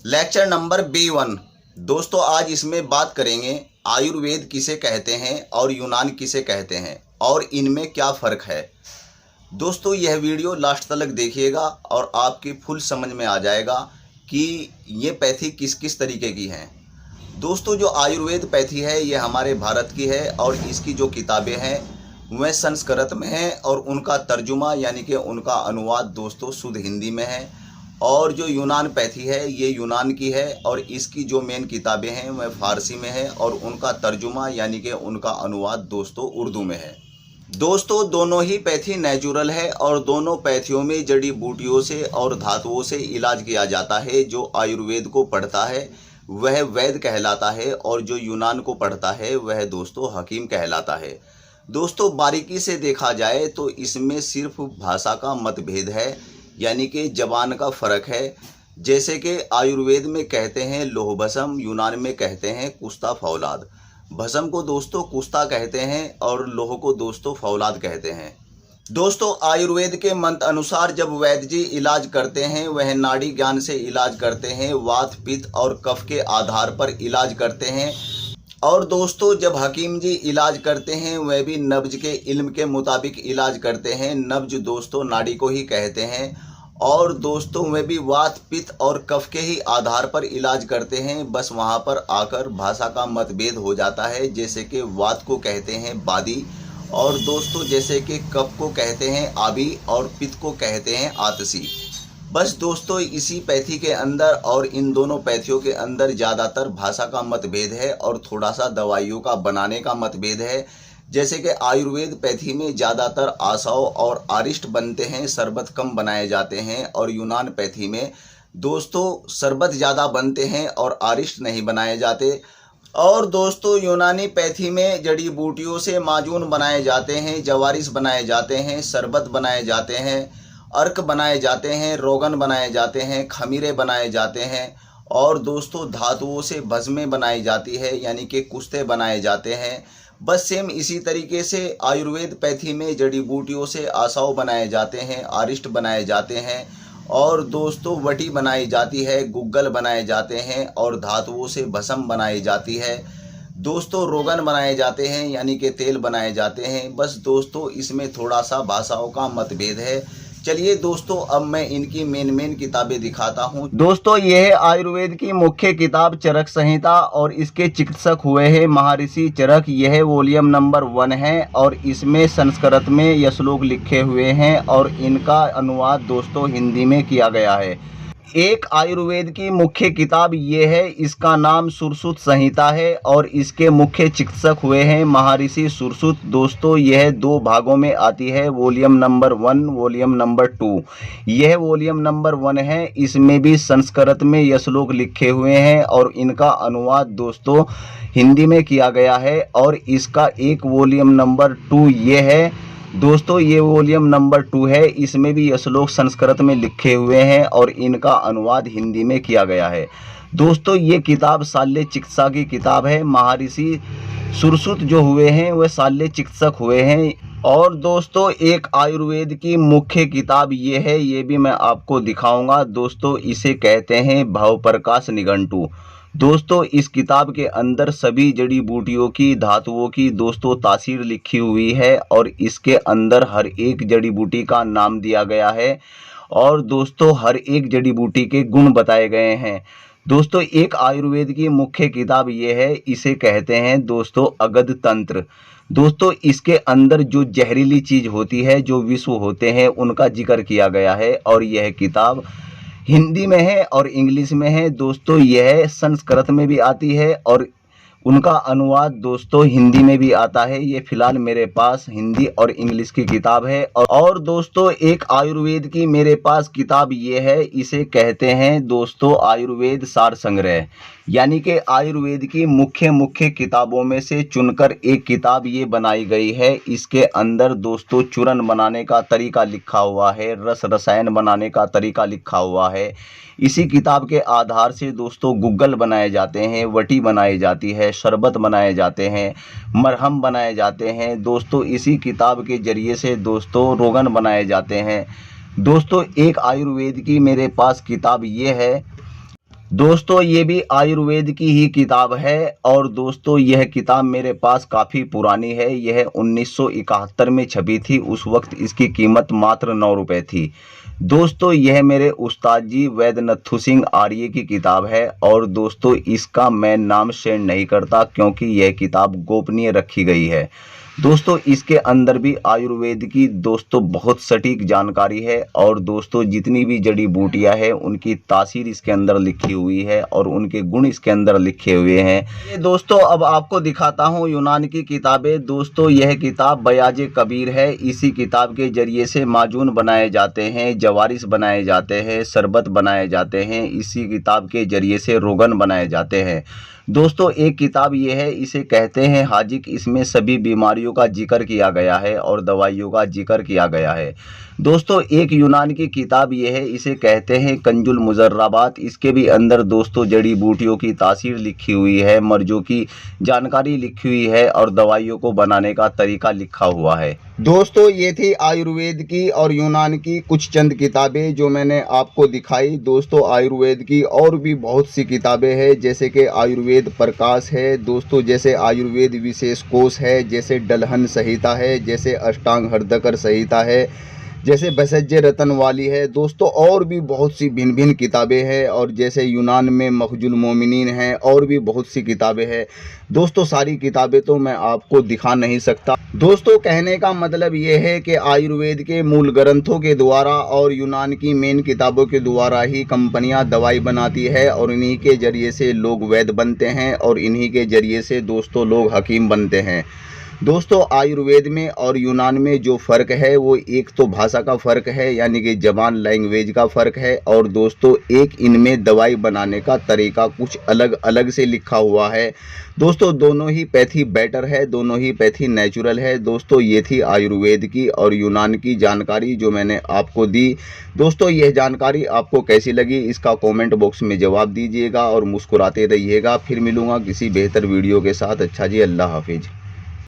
Lecture number B1। दोस्तों आज इसमें बात करेंगे आयुर्वेद किसे कहते हैं और यूनान किसे कहते हैं और इनमें क्या फ़र्क है। दोस्तों यह वीडियो लास्ट तक देखिएगा और आपकी फुल समझ में आ जाएगा कि ये पैथी किस किस तरीके की हैं। दोस्तों जो आयुर्वेद पैथी है ये हमारे भारत की है और इसकी जो किताबें हैं वह संस्कृत में हैं और उनका तर्जुमा यानी कि उनका अनुवाद दोस्तों शुद्ध हिंदी में है। और जो यूनान पैथी है ये यूनान की है और इसकी जो मेन किताबें हैं वह फ़ारसी में है और उनका तर्जुमा यानी कि उनका अनुवाद दोस्तों उर्दू में है। दोस्तों दोनों ही पैथी नेचुरल है और दोनों पैथियों में जड़ी बूटियों से और धातुओं से इलाज किया जाता है। जो आयुर्वेद को पढ़ता है वह वैद्य कहलाता है और जो यूनान को पढ़ता है वह दोस्तों हकीम कहलाता है। दोस्तों बारीकी से देखा जाए तो इसमें सिर्फ भाषा का मतभेद है यानी कि ज़बान का फ़र्क है। जैसे कि आयुर्वेद में कहते हैं लोह भस्म, यूनान में कहते हैं कुस्ता फौलाद। भस्म को दोस्तों कुस्ता कहते हैं और लोह को दोस्तों फौलाद कहते हैं। दोस्तों आयुर्वेद के मंत्र अनुसार जब वैद्य जी इलाज करते हैं वह नाड़ी ज्ञान से इलाज करते हैं, वात पित्त और कफ के आधार पर इलाज करते हैं। और दोस्तों जब हकीम जी इलाज करते हैं वह भी नब्ज के इल्म के मुताबिक इलाज करते हैं। नब्ज दोस्तों नाड़ी को ही कहते हैं और दोस्तों वह भी वात पित्त और कफ के ही आधार पर इलाज करते हैं। बस वहाँ पर आकर भाषा का मतभेद हो जाता है। जैसे कि वात को कहते हैं बादी और दोस्तों जैसे कि कफ को कहते हैं आबी और पित्त को कहते हैं आतसी। बस दोस्तों इसी पैथी के अंदर और इन दोनों पैथियों के अंदर ज़्यादातर भाषा का मतभेद है और थोड़ा सा दवाइयों का बनाने का मतभेद है। जैसे कि आयुर्वेद पैथी में ज़्यादातर आसाव और आरिष्ट बनते हैं, शरबत कम बनाए जाते हैं। और यूनान पैथी में दोस्तों शरबत ज़्यादा बनते हैं और आरिष्ट नहीं बनाए जाते। और दोस्तों यूनानी पैथी में जड़ी बूटियों से माजून बनाए जाते हैं, जवारिस बनाए जाते हैं, शरबत बनाए जाते हैं, अर्क बनाए जाते हैं, रोगन बनाए जाते हैं, खमीरे बनाए जाते हैं। और दोस्तों धातुओं से भस्में बनाई जाती है यानी कि कुश्ते बनाए जाते हैं। बस सेम इसी तरीके से आयुर्वेद पैथी में जड़ी बूटियों से आसाव बनाए जाते हैं, आरिष्ट बनाए जाते हैं और दोस्तों वटी बनाई जाती है, गुग्गल बनाए जाते हैं और धातुओं से भस्म बनाई जाती है। दोस्तों रोगन बनाए जाते हैं यानी कि तेल बनाए जाते हैं। बस दोस्तों इसमें थोड़ा सा भाषाओं का मतभेद है। चलिए दोस्तों अब मैं इनकी मेन किताबें दिखाता हूँ। दोस्तों यह है आयुर्वेद की मुख्य किताब चरक संहिता और इसके चिकित्सक हुए हैं महर्षि चरक। यह वॉल्यूम नंबर 1 है और इसमें संस्कृत में यह श्लोक लिखे हुए हैं और इनका अनुवाद दोस्तों हिंदी में किया गया है। एक आयुर्वेद की मुख्य किताब ये है, इसका नाम सुश्रुत संहिता है और इसके मुख्य चिकित्सक हुए हैं महर्षि सुश्रुत। दोस्तों यह 2 भागों में आती है, वॉल्यूम नंबर 1 वॉल्यूम नंबर 2। यह वॉल्यूम नंबर 1 है, इसमें भी संस्कृत में यह श्लोक लिखे हुए हैं और इनका अनुवाद दोस्तों हिंदी में किया गया है। और इसका एक वॉल्यूम नंबर 2 ये है दोस्तों, ये वॉल्यूम नंबर 2 है, इसमें भी यह श्लोक संस्कृत में लिखे हुए हैं और इनका अनुवाद हिंदी में किया गया है। दोस्तों ये किताब शल्य चिकित्सा की किताब है। महर्षि सुश्रुत जो हुए हैं वह शल्य चिकित्सक हुए हैं। और दोस्तों एक आयुर्वेद की मुख्य किताब ये है, ये भी मैं आपको दिखाऊंगा। दोस्तों इसे कहते हैं भवप्रकाश निघंटु। दोस्तों इस किताब के अंदर सभी जड़ी बूटियों की धातुओं की दोस्तों तासीर लिखी हुई है और इसके अंदर हर एक जड़ी बूटी का नाम दिया गया है और दोस्तों हर एक जड़ी बूटी के गुण बताए गए हैं। दोस्तों एक आयुर्वेद की मुख्य किताब ये है, इसे कहते हैं दोस्तों अगध तंत्र। दोस्तों इसके अंदर जो जहरीली चीज़ होती है, जो विष होते हैं, उनका जिक्र किया गया है और यह किताब हिंदी में है और इंग्लिश में है। दोस्तों यह संस्कृत में भी आती है और उनका अनुवाद दोस्तों हिंदी में भी आता है। ये फिलहाल मेरे पास हिंदी और इंग्लिश की किताब है। और दोस्तों एक आयुर्वेद की मेरे पास किताब ये है, इसे कहते हैं दोस्तों आयुर्वेद सार संग्रह। यानी कि आयुर्वेद की मुख्य किताबों में से चुनकर एक किताब ये बनाई गई है। इसके अंदर दोस्तों चूर्ण बनाने का तरीका लिखा हुआ है, रसायन बनाने का तरीका लिखा हुआ है। इसी किताब के आधार से दोस्तों गुग्गल बनाए जाते हैं, वटी बनाई जाती है, शरबत बनाए जाते हैं, मरहम बनाए जाते हैं। दोस्तों इसी किताब के जरिए से दोस्तों रोगन बनाए जाते हैं। दोस्तों एक आयुर्वेद की मेरे पास किताब ये है दोस्तों ये भी आयुर्वेद की ही किताब है और दोस्तों यह किताब मेरे पास काफ़ी पुरानी है। यह 1971 में छपी थी। उस वक्त इसकी कीमत मात्र 9 रुपये थी। दोस्तों यह मेरे उस्ताद जी वैद्य नथु सिंह आर्य की किताब है और दोस्तों इसका मैं नाम शेयर नहीं करता क्योंकि यह किताब गोपनीय रखी गई है। दोस्तों इसके अंदर भी आयुर्वेद की दोस्तों बहुत सटीक जानकारी है और दोस्तों जितनी भी जड़ी बूटियां हैं उनकी तासीर इसके अंदर लिखी हुई है और उनके गुण इसके अंदर लिखे हुए हैं। ये दोस्तों अब आपको दिखाता हूँ यूनान की किताबें। दोस्तों यह किताब बयाजे कबीर है। इसी किताब के जरिए से माजून बनाए जाते हैं, जवारिस बनाए जाते हैं, शरबत बनाए जाते हैं। इसी किताब के जरिए से रोगन बनाए जाते हैं। दोस्तों एक किताब ये है, इसे कहते हैं हाजिक। इसमें सभी बीमारियों का जिक्र किया गया है और दवाइयों का जिक्र किया गया है। दोस्तों एक यूनान की किताब ये है, इसे कहते हैं कंजुल मुजर्राबात। इसके भी अंदर दोस्तों जड़ी बूटियों की तासीर लिखी हुई है, मर्जों की जानकारी लिखी हुई है और दवाइयों को बनाने का तरीका लिखा हुआ है। दोस्तों ये थी आयुर्वेद की और यूनान की कुछ चंद किताबें जो मैंने आपको दिखाई। दोस्तों आयुर्वेद की और भी बहुत सी किताबें हैं, जैसे कि आयुर्वेद प्रकाश है दोस्तों, जैसे आयुर्वेद विशेष कोश है, जैसे डलहन संहिता है, जैसे अष्टांग हृदयकर संहिता है, जैसे भैषज्य रतन वाली है दोस्तों। और भी बहुत सी भिन्न भिन्न किताबें हैं और जैसे यूनान में मखजुल मोमिनीन हैं और भी बहुत सी किताबें हैं दोस्तों। सारी किताबें तो मैं आपको दिखा नहीं सकता। दोस्तों कहने का मतलब ये है कि आयुर्वेद के मूल ग्रंथों के द्वारा और यूनान की मेन किताबों के द्वारा ही कंपनियां दवाई बनाती है और इन्हीं के जरिए से लोग वैद्य बनते हैं और इन्हीं के जरिए से दोस्तों लोग हकीम बनते हैं। दोस्तों आयुर्वेद में और यूनान में जो फ़र्क है वो एक तो भाषा का फ़र्क है, यानी कि ज़बान लैंग्वेज का फ़र्क है, और दोस्तों एक इनमें दवाई बनाने का तरीका कुछ अलग अलग से लिखा हुआ है। दोस्तों दोनों ही पैथी बेटर है, दोनों ही पैथी नेचुरल है। दोस्तों ये थी आयुर्वेद की और यूनान की जानकारी जो मैंने आपको दी। दोस्तों यह जानकारी आपको कैसी लगी इसका कमेंट बॉक्स में जवाब दीजिएगा और मुस्कुराते रहिएगा। फिर मिलूँगा किसी बेहतर वीडियो के साथ। अच्छा जी, अल्लाह हाफिज़।